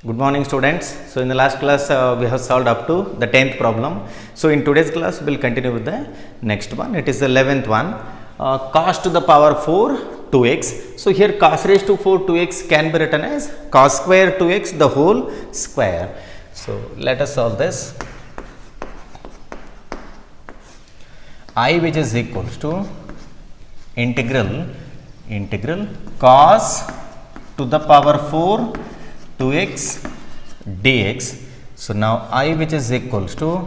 Good morning students. So in the last class we have solved up to the 10th problem. So in today's class we will continue with the next one. It is the 11th one. Cos to the power 4 2x. So here cos raised to 4 2x can be written as cos square 2x the whole square. So let us solve this. I which is equals to integral cos to the power 4 2x dx. So now I which is equals to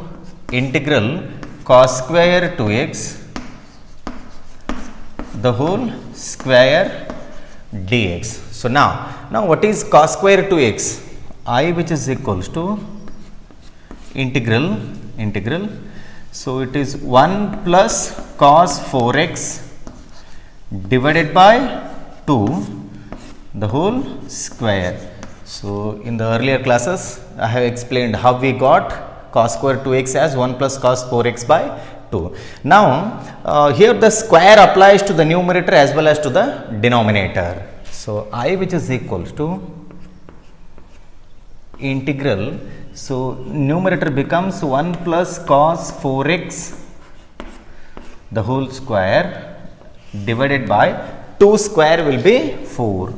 integral cos square 2x the whole square dx. So now what is cos square 2x? I which is equals to integral. So it is 1 plus cos 4x divided by 2 the whole square. So in the earlier classes I have explained how we got cos square 2x as 1 plus cos 4x by 2. Now here the square applies to the numerator as well as to the denominator. So I which is equals to integral. So numerator becomes 1 plus cos 4x the whole square divided by 2 square will be 4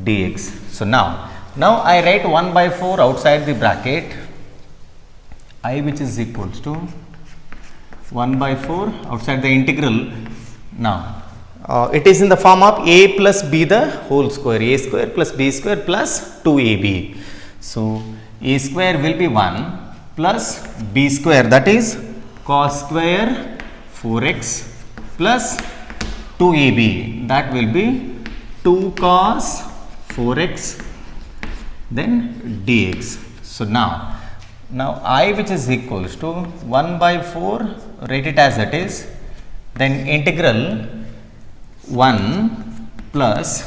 dx. So now I write 1 by 4 outside the bracket. I which is equals to 1 by 4 outside the integral. Now it is in the form of a plus b the whole square, a square plus b square plus 2ab. So a square will be 1 plus b square, that is cos square 4x plus 2ab, that will be 2 cos 4x then dx. So now I which is equals to 1 by 4, write it as it is, then integral 1 plus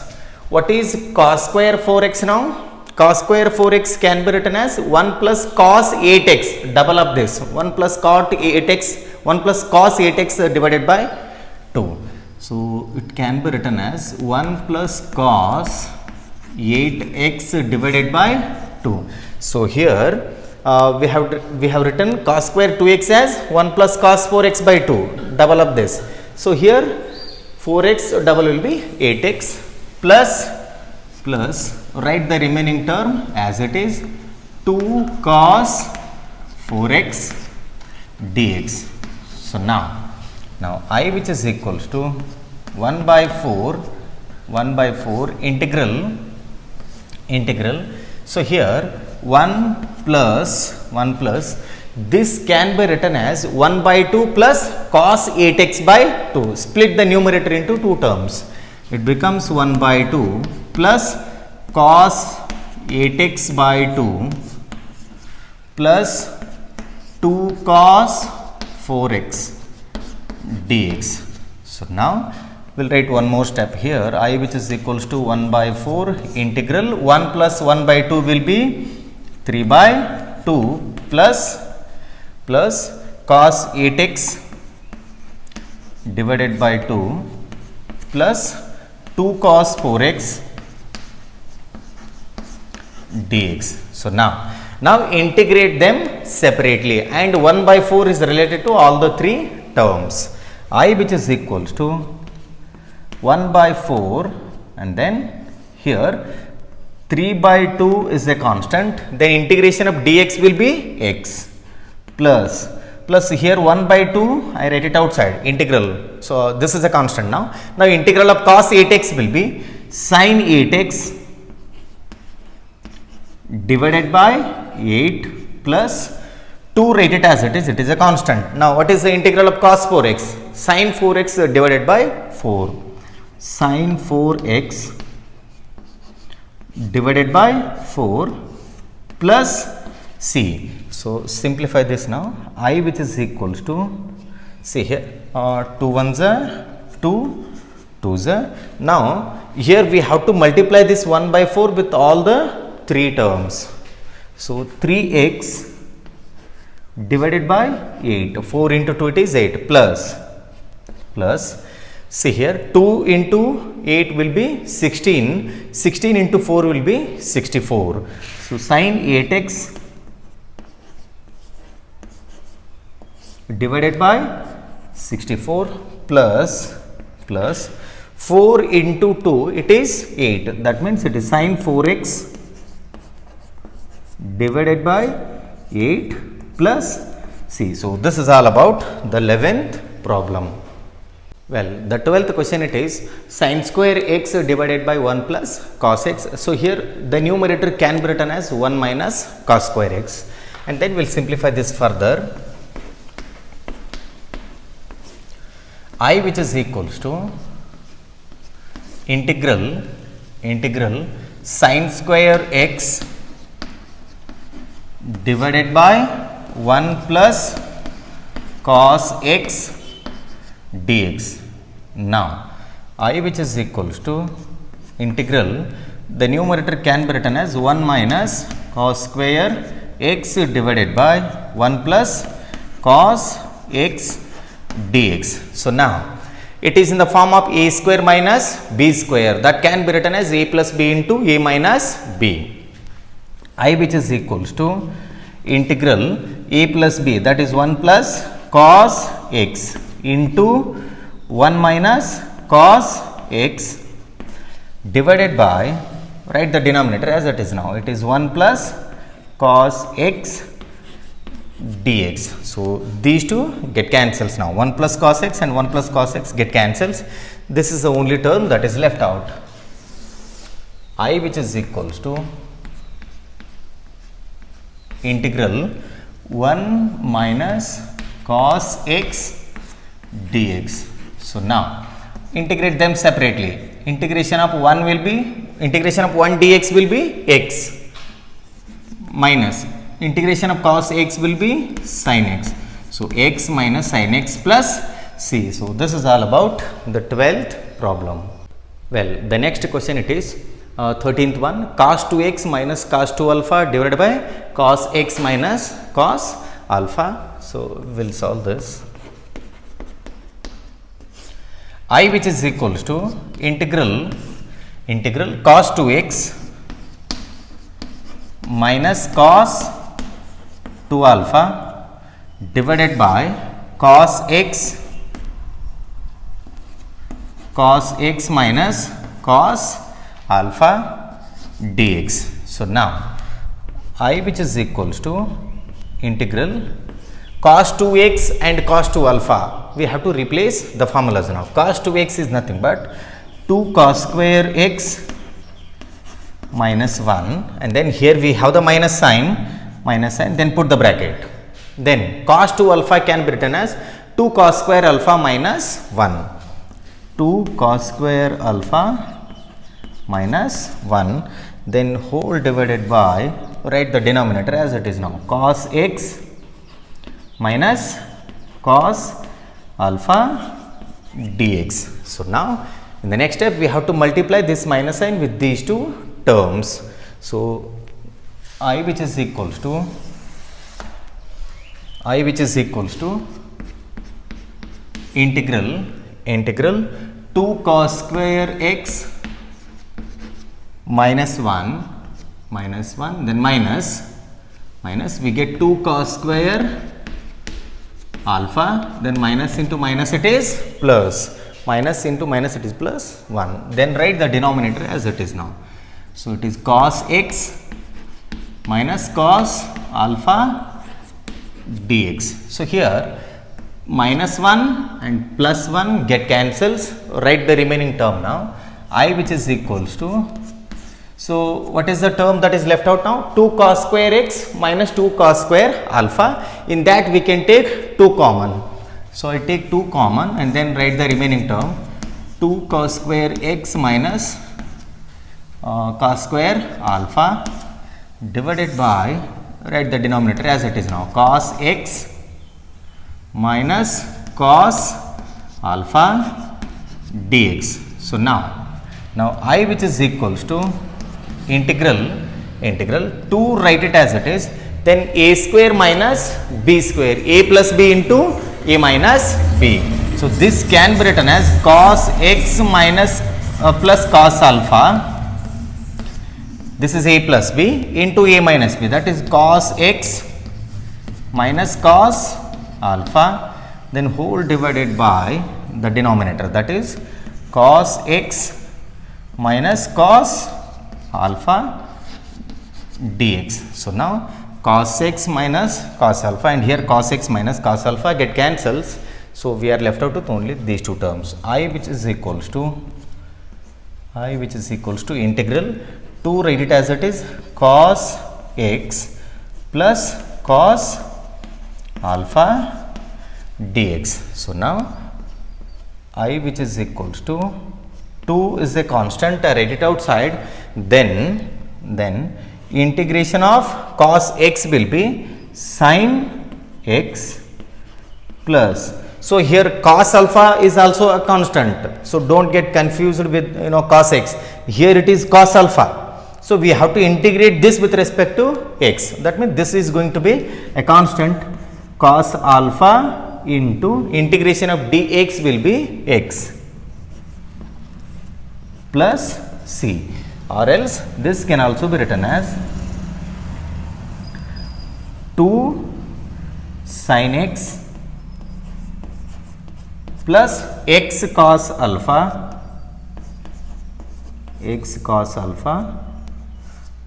what is cos square 4x. Now cos square 4x can be written as 1 plus cos 8x, double up this 1 plus cos 8x, 1 plus cos 8x divided by 2. So it can be written as 1 plus cos 8x divided by 2. So here we have written cos square 2x as 1 plus cos 4x by 2, double up this. So here 4x double will be 8x plus write the remaining term as it is 2 cos 4x dx. So now I which is equals to 1 by 4 integral. So here 1 plus this can be written as 1 by 2 plus cos 8x by 2. Split the numerator into two terms. It becomes 1 by 2 plus cos 8x by 2 plus 2 cos 4x dx. So now we will write one more step here. I which is equals to 1 by 4 integral 1 plus 1 by 2 will be 3 by 2 plus cos 8x divided by 2 plus 2 cos 4x dx. So now integrate them separately, and 1 by 4 is related to all the three terms. I which is equals to 1 by 4 and then here 3 by 2 is a constant, then integration of dx will be x plus here 1 by 2 I write it outside integral. So this is a constant. Now integral of cos 8x will be sin 8x divided by 8 plus 2 write it as it is a constant. Now what is the integral of cos 4x? Sin 4x divided by 4, sin 4x divided by 4 plus c. So simplify this now. I which is equals to, see here 2 ones are 2, 2s are. Now here we have to multiply this 1 by 4 with all the three terms. So 3x divided by 8, 4 into 2 it is 8 plus See here, 2 into 8 will be 16, 16 into 4 will be 64. So, sin 8x divided by 64 plus 4 into 2, it is 8. That means it is sin 4x divided by 8 plus c. So, this is all about the 11th problem. Well, the 12th question it is sin square x divided by 1 plus cos x. So, here the numerator can be written as 1 minus cos square x, and then we will simplify this further. I, which is equals to integral sin square x divided by 1 plus cos x dx. Now, I, which is equals to integral, the numerator can be written as 1 minus cos square x divided by 1 plus cos x dx. So, now it is in the form of a square minus b square, that can be written as a plus b into a minus b. I, which is equals to integral a plus b, that is 1 plus cos x into 1 minus cos x divided by, write the denominator as it is now, it is 1 plus cos x dx. So, these two get cancels now, 1 plus cos x and 1 plus cos x get cancels. This is the only term that is left out. I, which is equals to integral 1 minus cos x dx. So, now integrate them separately. Integration of 1 will be, integration of 1 dx will be x, minus integration of cos x will be sin x. So, x minus sin x plus c. So, this is all about the 12th problem. Well, the next question it is 13th one, cos 2x minus cos 2 alpha divided by cos x minus cos alpha. So, we will solve this. I, which is equals to integral cos 2x minus cos 2 alpha divided by cos x minus cos alpha dx. So, now I, which is equals to integral cos 2x and cos 2 alpha, we have to replace the formulas now. Cos 2x is nothing but 2 cos square x minus 1, and then here we have the minus sign, then put the bracket. Then cos 2 alpha can be written as 2 cos square alpha minus 1, 2 cos square alpha minus 1, then whole divided by, write the denominator as it is now, cos x minus cos alpha dx. So, now in the next step we have to multiply this minus sign with these two terms. So, I, which is equals to integral 2 cos square x minus 1 then minus we get 2 cos square alpha, then minus into minus it is plus, minus into minus it is plus 1, then write the denominator as it is now. So, it is cos x minus cos alpha dx. So, here minus 1 and plus 1 get cancels, write the remaining term now, I, which is equals to, so what is the term that is left out now? 2 cos square x minus 2 cos square alpha, in that we can take 2 common. So, I take 2 common and then write the remaining term, 2 cos square x minus cos square alpha divided by, write the denominator as it is now, cos x minus cos alpha dx. So, now I, which is equals to integral 2, write it as it is, then a square minus b square, a plus b into a minus b. So this can be written as cos x minus plus cos alpha. This is a plus b into a minus b, that is cos x minus cos alpha, then whole divided by the denominator, that is cos x minus cos alpha dx. So now cos x minus cos alpha, and here cos x minus cos alpha get cancels. So we are left out with only these two terms, I which is equals to integral 2, write it as it is, cos x plus cos alpha dx. So now I which is equals to 2 is a constant, I write it outside, then integration of cos x will be sin x plus, so here cos alpha is also a constant, so don't get confused with cos x, here it is cos alpha. So we have to integrate this with respect to x, that means this is going to be a constant, cos alpha into integration of dx will be x plus c, or else this can also be written as 2 sin x plus x cos alpha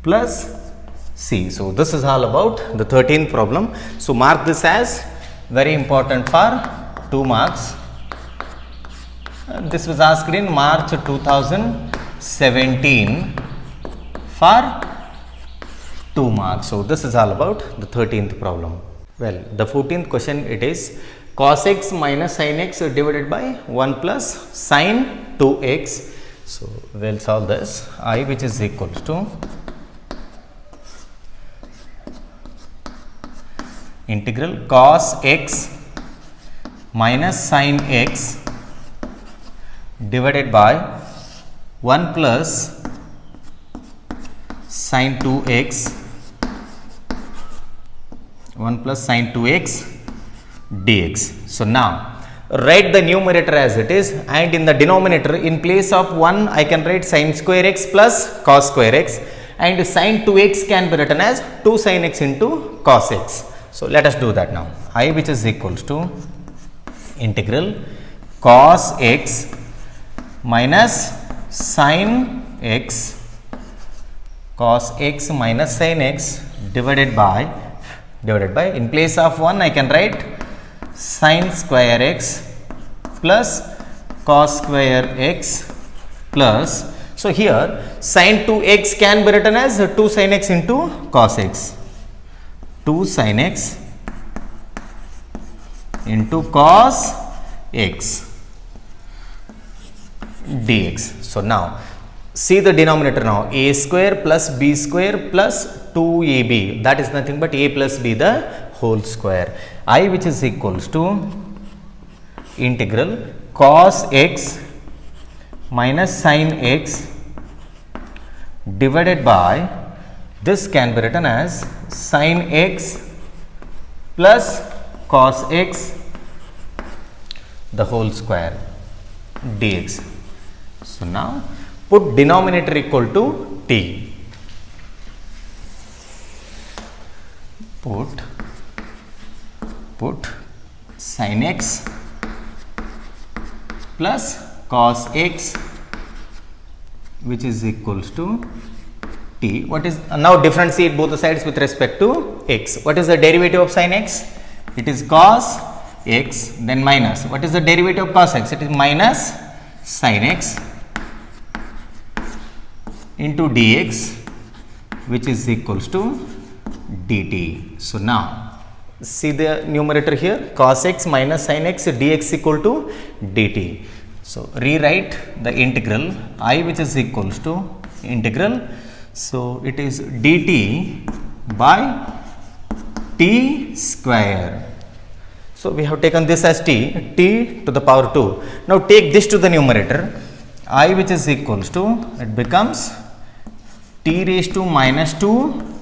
plus c. So this is all about the 13th problem. So mark this as very important for 2 marks. This was asked in March 2017 for 2 marks. So this is all about the 13th problem. Well, the 14th question, it is cos x minus sin x divided by 1 plus sin 2x. So we will solve this. I which is equals to integral cos x minus sin x divided by 1 plus sin 2x dx. So now write the numerator as it is, and in the denominator in place of 1 I can write sin square x plus cos square x, and sin 2x can be written as 2 sin x into cos x. So let us do that now. I which is equals to integral cos x minus sin x minus sin x divided by in place of 1 I can write sin square x plus cos square x plus, so here sin 2x can be written as 2 sin x into cos x, 2 sin x into cos x dx. So now see the denominator now, a square plus b square plus 2ab, that is nothing but a plus b the whole square. I which is equals to integral cos x minus sin x divided by, this can be written as sin x plus cos x the whole square dx. So now put denominator equal to t. Put sin x plus cos x which is equals to t. What is now differentiate both the sides with respect to x. What is the derivative of sin x? It is cos x, then minus. What is the derivative of cos x? It is minus sin x into dx which is equals to dt. So now see the numerator here, cos x minus sin x dx equal to dt. So rewrite the integral I which is equals to integral, so it is dt by t square. So we have taken this as t to the power 2. Now take this to the numerator, I which is equals to, it becomes t raised to minus 2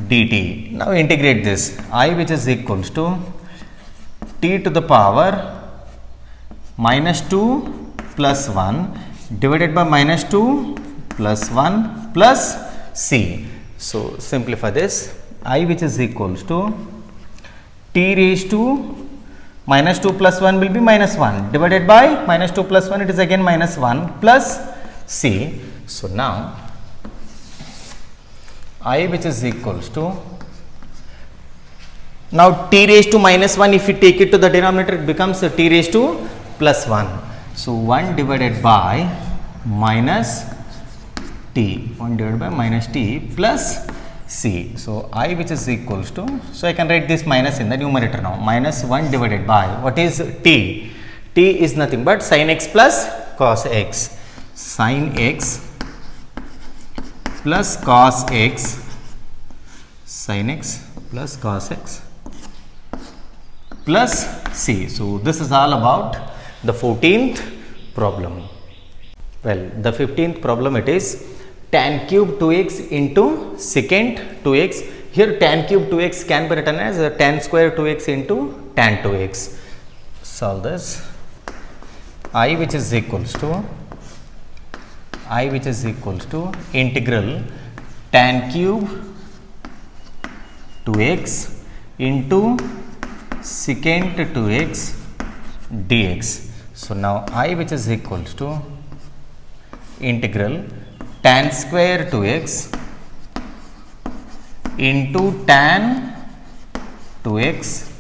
dt. Now integrate this, I which is equals to t to the power minus 2 plus 1 divided by minus 2 plus 1 plus c. So simplify this, I which is equals to t raised to minus 2 plus 1 will be minus 1 divided by minus 2 plus 1, it is again minus 1 plus c. So now I which is equals to, now t raised to minus 1, if you take it to the denominator, it becomes t raised to plus 1. So 1 divided by minus t, 1 divided by minus t plus c. So I which is equals to, so I can write this minus in the numerator now, minus 1 divided by, what is t? T is nothing but sin x plus cos x, sin x plus cos x, sin x plus cos x plus c. So this is all about the 14th problem. Well, the 15th problem, it is tan cube 2x into secant 2x. Here tan cube 2x can be written as tan square 2x into tan 2x. Solve this. I which is equals to, integral tan cube 2x into secant 2x dx. So now I which is equals to integral tan square 2x into tan 2x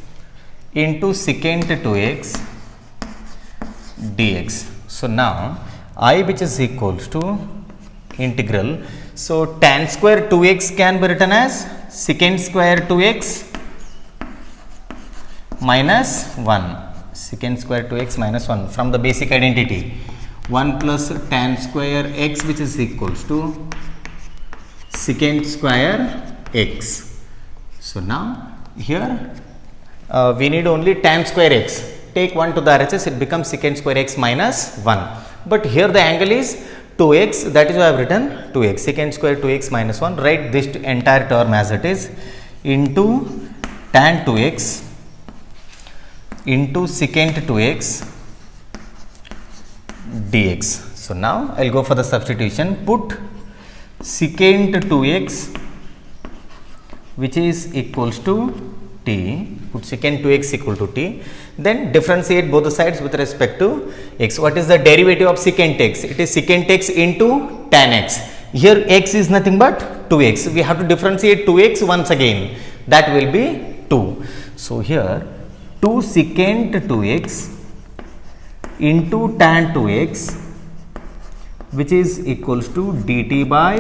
into secant 2x dx. So now I which is equals to integral, so tan square 2x can be written as secant square 2x minus 1, secant square 2x minus 1 from the basic identity, 1 plus tan square x which is equals to secant square x. So now here we need only tan square x, take 1 to the RHS, it becomes secant square x minus 1, but here the angle is 2x, that is why I have written 2x, secant square 2x minus 1. Write this entire term as it is, into tan 2x into secant 2x dx. So now I will go for the substitution, put secant 2x which is equals to t, put secant 2x equal to t, then differentiate both the sides with respect to x. What is the derivative of secant x? It is secant x into tan x. Here x is nothing but 2x, we have to differentiate 2x once again, that will be 2. So here 2 secant 2x into tan 2x which is equals to dt by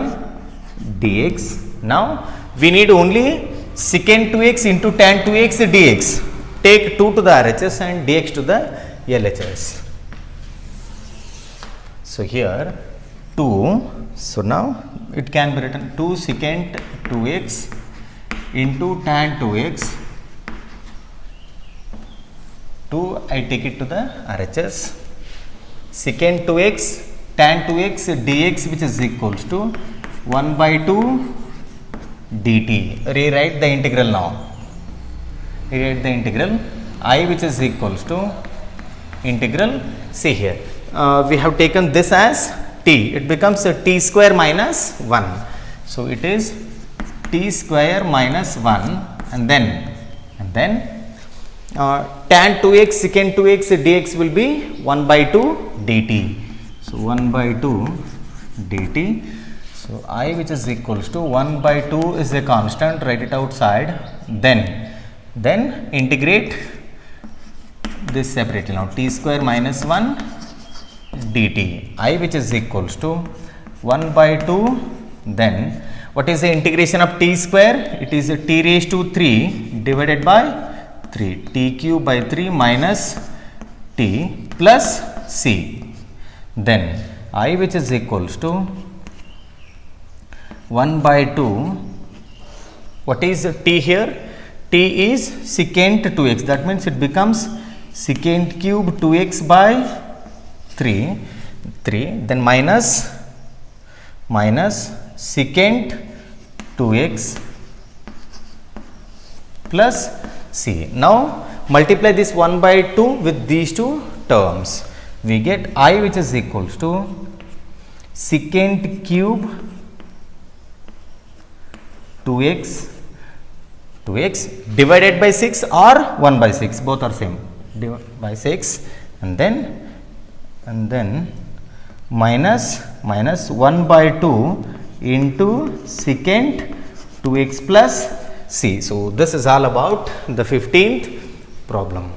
dx. Now we need only secant 2x into tan 2x dx. Take 2 to the RHS and dx to the LHS. So here 2, so now it can be written 2 secant 2x into tan 2x, 2 I take it to the RHS, secant 2x tan 2x dx which is equals to 1 by 2 dt. Rewrite the integral now. Rewrite the integral, I which is equals to integral, see here we have taken this as t, it becomes a t square minus 1. So it is t square minus 1 and then tan 2x secant 2x dx will be 1 by 2 dt. So 1 by 2 dt. So I which is equals to 1 by 2 is a constant, write it outside, then integrate this separately. Now t square minus 1 dt, I which is equals to 1 by 2, then what is the integration of t square? It is a t raised to 3 divided by 3, t cube by 3 minus t plus c. Then I which is equals to 1 by 2, what is t here? T is secant 2x, that means it becomes secant cube 2x by 3, then minus secant 2x plus c. Now multiply this 1 by 2 with these two terms. we get I which is equals to secant cube 2x divided by 6 or 1 by 6, both are same, by 6, and then minus 1 by 2 into secant 2x plus c. So this is all about the 15th problem.